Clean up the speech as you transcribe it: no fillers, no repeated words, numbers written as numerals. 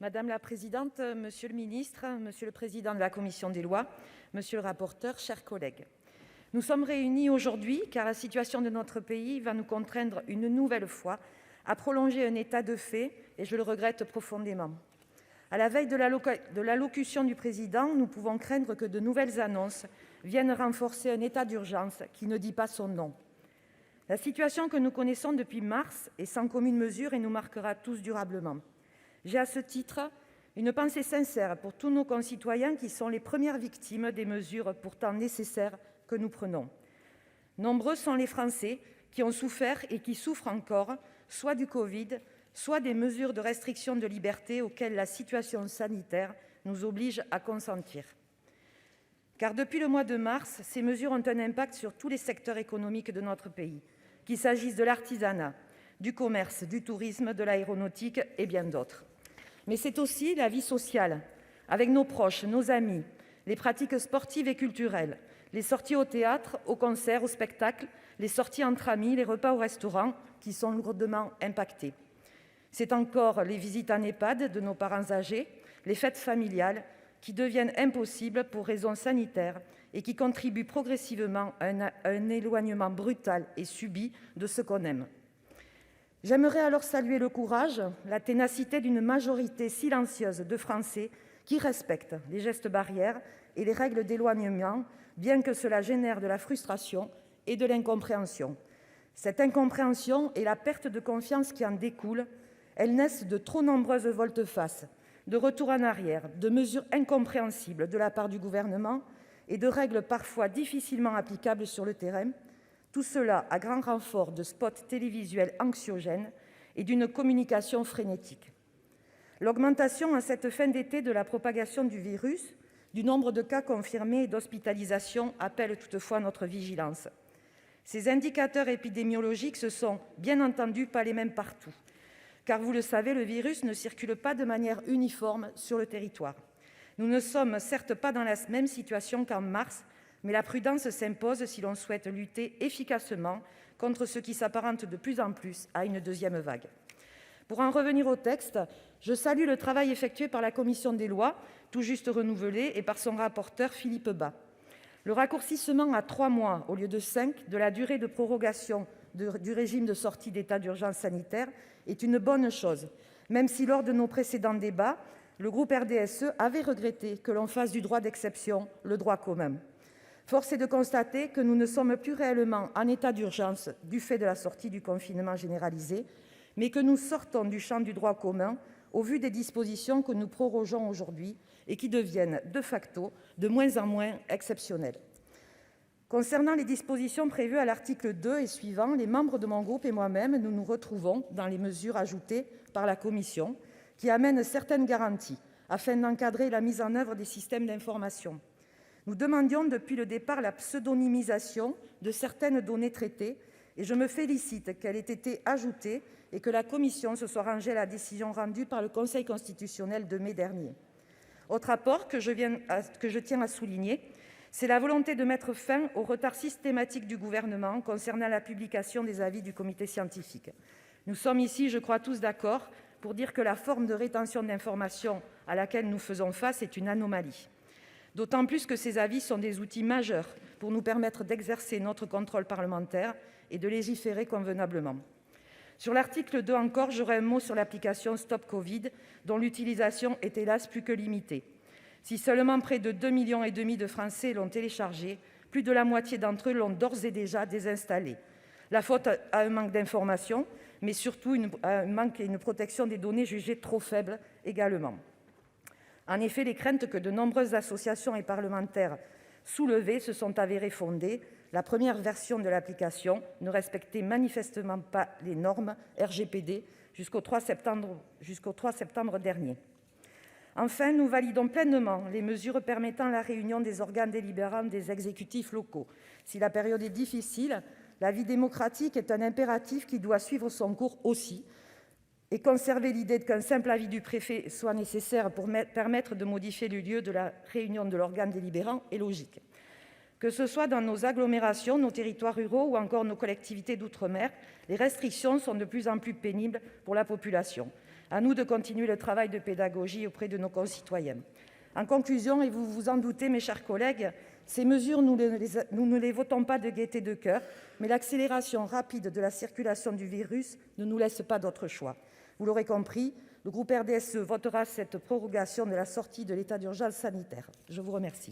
Madame la présidente, monsieur le ministre, monsieur le président de la commission des lois, monsieur le rapporteur, chers collègues, nous sommes réunis aujourd'hui car la situation de notre pays va nous contraindre une nouvelle fois à prolonger un état de fait, et je le regrette profondément. À la veille de l'allocution du président, nous pouvons craindre que de nouvelles annonces viennent renforcer un état d'urgence qui ne dit pas son nom. La situation que nous connaissons depuis mars est sans commune mesure et nous marquera tous durablement. J'ai à ce titre une pensée sincère pour tous nos concitoyens qui sont les premières victimes des mesures pourtant nécessaires que nous prenons. Nombreux sont les Français qui ont souffert et qui souffrent encore, soit du Covid, soit des mesures de restriction de liberté auxquelles la situation sanitaire nous oblige à consentir. Car depuis le mois de mars, ces mesures ont un impact sur tous les secteurs économiques de notre pays, qu'il s'agisse de l'artisanat, du commerce, du tourisme, de l'aéronautique et bien d'autres. Mais c'est aussi la vie sociale, avec nos proches, nos amis, les pratiques sportives et culturelles, les sorties au théâtre, au concert, au spectacle, les sorties entre amis, les repas au restaurant qui sont lourdement impactés. C'est encore les visites en EHPAD de nos parents âgés, les fêtes familiales qui deviennent impossibles pour raisons sanitaires et qui contribuent progressivement à un éloignement brutal et subi de ce qu'on aime. J'aimerais alors saluer le courage, la ténacité d'une majorité silencieuse de Français qui respectent les gestes barrières et les règles d'éloignement, bien que cela génère de la frustration et de l'incompréhension. Cette incompréhension et la perte de confiance qui en découle, elles naissent de trop nombreuses volte-face, de retours en arrière, de mesures incompréhensibles de la part du Gouvernement et de règles parfois difficilement applicables sur le terrain, tout cela à grand renfort de spots télévisuels anxiogènes et d'une communication frénétique. L'augmentation en cette fin d'été de la propagation du virus, du nombre de cas confirmés et d'hospitalisations appelle toutefois notre vigilance. Ces indicateurs épidémiologiques ne sont bien entendu pas les mêmes partout, car vous le savez, le virus ne circule pas de manière uniforme sur le territoire. Nous ne sommes certes pas dans la même situation qu'en mars, mais la prudence s'impose si l'on souhaite lutter efficacement contre ce qui s'apparente de plus en plus à une deuxième vague. Pour en revenir au texte, je salue le travail effectué par la commission des lois, tout juste renouvelée, et par son rapporteur Philippe Bas. Le raccourcissement à 3 mois, au lieu de 5, de la durée de prorogation du régime de sortie d'état d'urgence sanitaire est une bonne chose, même si lors de nos précédents débats, le groupe RDSE avait regretté que l'on fasse du droit d'exception le droit commun. Force est de constater que nous ne sommes plus réellement en état d'urgence du fait de la sortie du confinement généralisé, mais que nous sortons du champ du droit commun au vu des dispositions que nous prorogeons aujourd'hui et qui deviennent de facto de moins en moins exceptionnelles. Concernant les dispositions prévues à l'article 2 et suivants, les membres de mon groupe et moi-même, nous nous retrouvons dans les mesures ajoutées par la commission qui amènent certaines garanties afin d'encadrer la mise en œuvre des systèmes d'information. Nous demandions depuis le départ la pseudonymisation de certaines données traitées et je me félicite qu'elle ait été ajoutée et que la commission se soit rangée à la décision rendue par le Conseil constitutionnel de mai dernier. Autre apport que je tiens à souligner, c'est la volonté de mettre fin au retard systématique du Gouvernement concernant la publication des avis du comité scientifique. Nous sommes ici, je crois, tous d'accord pour dire que la forme de rétention d'informations à laquelle nous faisons face est une anomalie. D'autant plus que ces avis sont des outils majeurs pour nous permettre d'exercer notre contrôle parlementaire et de légiférer convenablement. Sur l'article 2 encore, j'aurai un mot sur l'application Stop Covid, dont l'utilisation est hélas plus que limitée. Si seulement près de 2,5 millions de Français l'ont téléchargée, plus de la moitié d'entre eux l'ont d'ores et déjà désinstallée. La faute à un manque d'information, mais surtout à un manque et une protection des données jugées trop faibles également. En effet, les craintes que de nombreuses associations et parlementaires soulevées se sont avérées fondées. La première version de l'application ne respectait manifestement pas les normes RGPD jusqu'au 3 septembre dernier. Enfin, nous validons pleinement les mesures permettant la réunion des organes délibérants des exécutifs locaux. Si la période est difficile, la vie démocratique est un impératif qui doit suivre son cours aussi, et conserver l'idée qu'un simple avis du préfet soit nécessaire pour permettre de modifier le lieu de la réunion de l'organe délibérant est logique. Que ce soit dans nos agglomérations, nos territoires ruraux ou encore nos collectivités d'outre-mer, les restrictions sont de plus en plus pénibles pour la population. À nous de continuer le travail de pédagogie auprès de nos concitoyens. En conclusion, et vous vous en doutez, mes chers collègues, ces mesures, nous ne les votons pas de gaieté de coeur, mais l'accélération rapide de la circulation du virus ne nous laisse pas d'autre choix. Vous l'aurez compris, le groupe RDSE votera cette prorogation de la sortie de l'état d'urgence sanitaire. Je vous remercie.